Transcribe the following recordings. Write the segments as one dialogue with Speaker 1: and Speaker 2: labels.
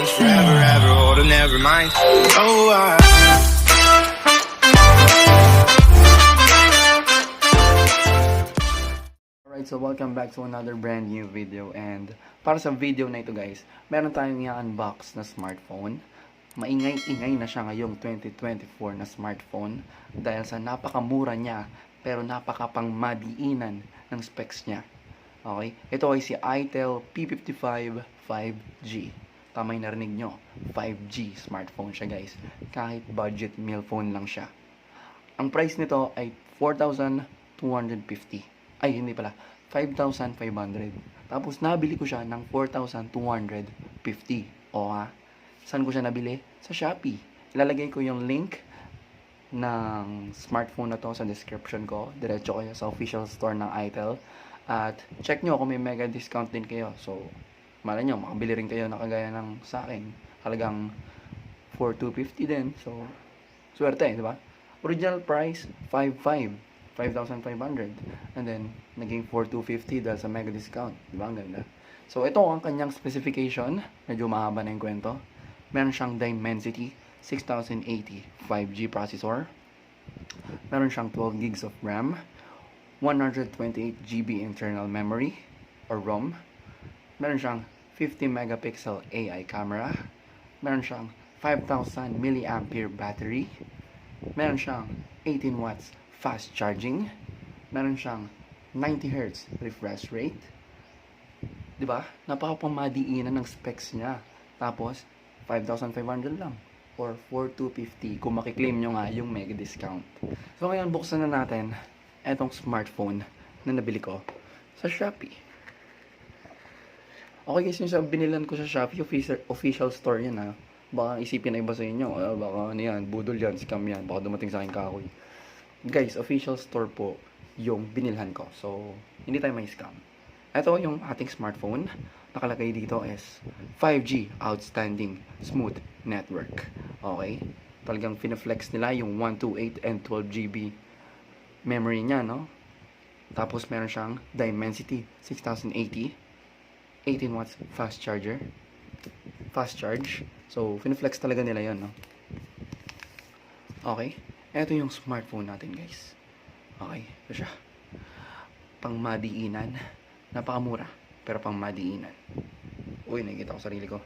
Speaker 1: last forever, ever. Hold on, never mind. Oh,
Speaker 2: Alright, so welcome back to another brand new video, and para sa video na ito guys, meron tayong i-unbox na smartphone. Maingay-ingay na siya ngayong 2024 na smartphone dahil sa napakamura niya pero napakapang madiinan ng specs niya. Okay, ito ay si Itel P55 5G. Tama yung narinig nyo, 5G smartphone siya guys, kahit budget meal phone lang siya. Ang price nito ay 4,250. Ay, hindi pala. 5,500. Tapos, nabili ko siya ng 4,250. O ha? Saan ko siya nabili? Sa Shopee. Ilalagay ko yung link ng smartphone na to sa description ko. Diretso kayo sa official store ng Itel. At check nyo kung may mega discount din kayo. So, malay nyo, makabili rin kayo na kagaya ng sa akin. Halagang 4,250 din. So, swerte, di ba? Original price, 5,500. And then, naging 4,250 dahil sa mega discount. Diba? Ang ganda. So, ito ang kanyang specification. Medyo mahaba na yung kwento. Meron siyang Dimensity 6080 5G processor. Meron siyang 12 gigs of RAM. 128 GB internal memory or ROM. Meron siyang 50 megapixel AI camera. Meron siyang 5,000 mAh battery. Meron siyang 18 watts fast charging. Meron siyang 90 Hz refresh rate. Diba? Napakapamadiinan ng specs niya. Tapos, 5,500 lang. Or 4,250 kung makiklaim nyo nga yung mega discount. So, ngayon, buksan na natin etong smartphone na nabili ko sa Shopee. Okay guys, yung binilan ko sa Shopee, official store yan ha. Baka isipin na iba sa inyo, baka ano yan, budol yan, scam yan, baka dumating sa akin kahoy. Guys, official store po yung binilhan ko. So, hindi tayo may scam. Ito yung ating smartphone. Nakalagay dito is 5G Outstanding Smooth Network. Okay? Talagang finaflex nila yung 128 and 12 GB memory niya, no? Tapos meron siyang Dimensity 6080, 18 watts fast charger. Fast charge. So, finaflex talaga nila yon, no? Okay? Ito yung smartphone natin, guys. Okay? Ito siya. Pangmadiinan. Napakamura. Pero pangmadiinan. Uy, nakikita ko sarili ko.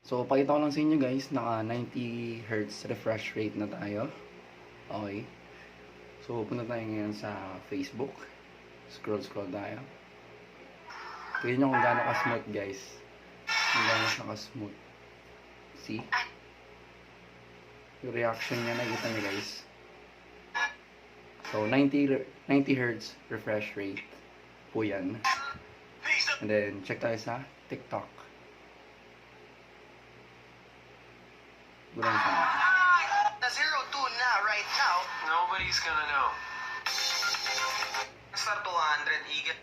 Speaker 2: So, pakita ko lang sa inyo guys, naka 90 Hz refresh rate na tayo. Okay. So, punta tayo ngayon sa Facebook. Scroll tayo. Tignan nyo kung gaano ka-smooth guys. Kung gaano siya ka-smooth. See? Yung reaction niya, nakita nyo guys. So, 90 Hz refresh rate po yan. And then, check tayo sa TikTok. Bulan siya.
Speaker 3: The 0-2 na right now.
Speaker 4: Nobody's gonna know.
Speaker 3: Star 200 higit.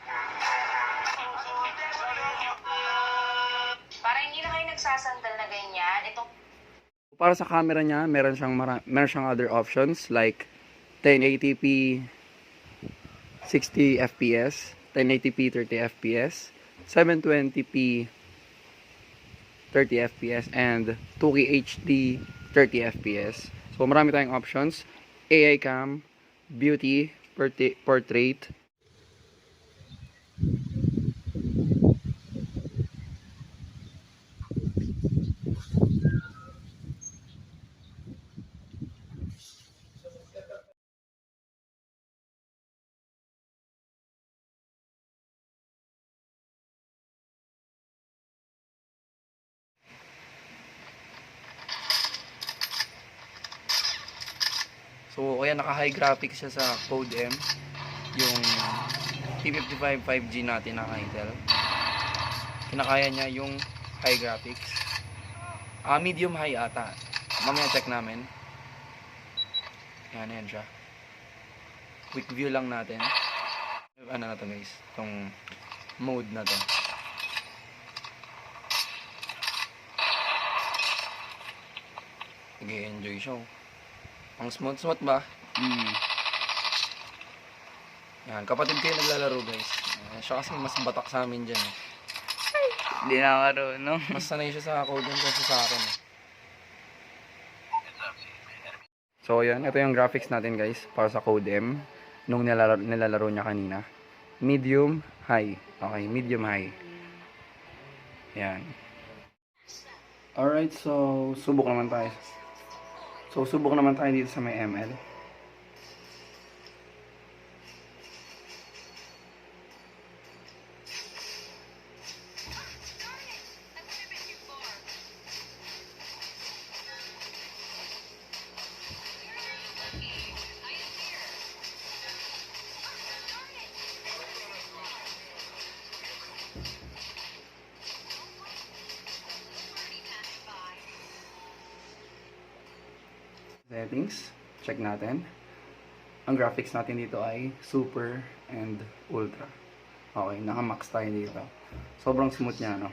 Speaker 5: Para hindi na kayo nagsasandal na ganyan, itong
Speaker 2: Para sa camera niya, meron siyang other options like 1080p 60 fps, 1080p 30 fps, 720p 30 fps, and 2K HD 30 fps. So marami tayong options. AI cam, beauty, portrait, So, ayan, naka-high graphics siya sa Code M. Yung P55 5G natin na Intel. Kinakaya niya yung high graphics. Medium high ata. Mamaya check namin. Yan siya. Quick view lang natin. Ano na to guys? Itong mode na to. Nag-enjoy siya. Ang smooth ba? Yan, kapatid ko yung naglalaro guys. Siya kasi mas batak sa amin dyan eh.
Speaker 4: Hindi na marunong.
Speaker 2: Mas sanay siya sa code kasi sa akin eh. So yan, ito yung graphics natin guys para sa Code M nung nilalaro niya kanina. Medium high. Okay, medium high. Yan. Alright, so subok naman tayo. Dito sa may ML. Settings, check natin. Ang graphics natin dito ay super and ultra. Okay, naka-max tayo dito. Sobrang smooth niya, no?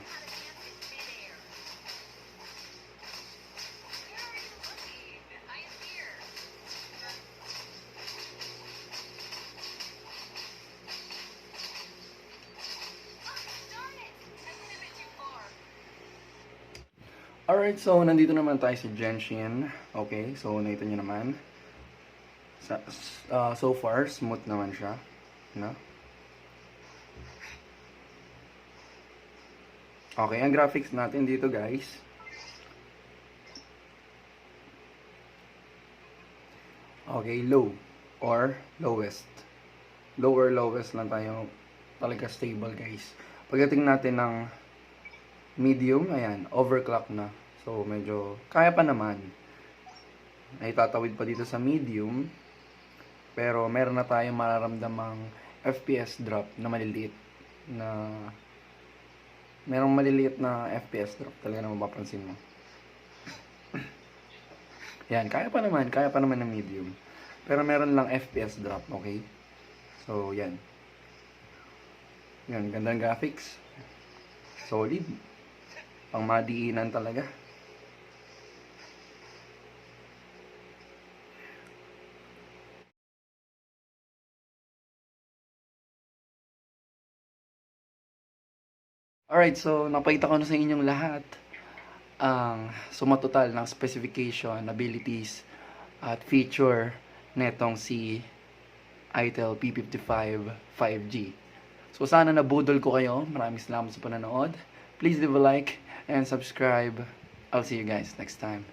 Speaker 2: Alright, so nandito naman tayo sa Genshin. Okay, so nakita nyo naman. So far, smooth naman siya. No? Okay, ang graphics natin dito guys. Okay, low or lowest. Lower, lowest lang tayo. Talaga stable guys. Pagdating natin ng medium, ayan, overclock na. So, medyo, kaya pa naman. Naitatawid pa dito sa medium. Pero, meron na tayong mararamdamang FPS drop na maliliit. Merong maliliit na FPS drop. Talaga na mapapansin mo. Yan, kaya pa naman ng medium. Pero, meron lang FPS drop, okay? So, yan. Yan, gandang graphics. Solid. Pang madiinan talaga. Alright, so napakita ko na sa inyong lahat ang sumatotal ng specification, abilities, at feature netong si Itel P55 5G. So sana nabudol ko kayo. Maraming salamat sa panonood. Please leave a like and subscribe. I'll see you guys next time.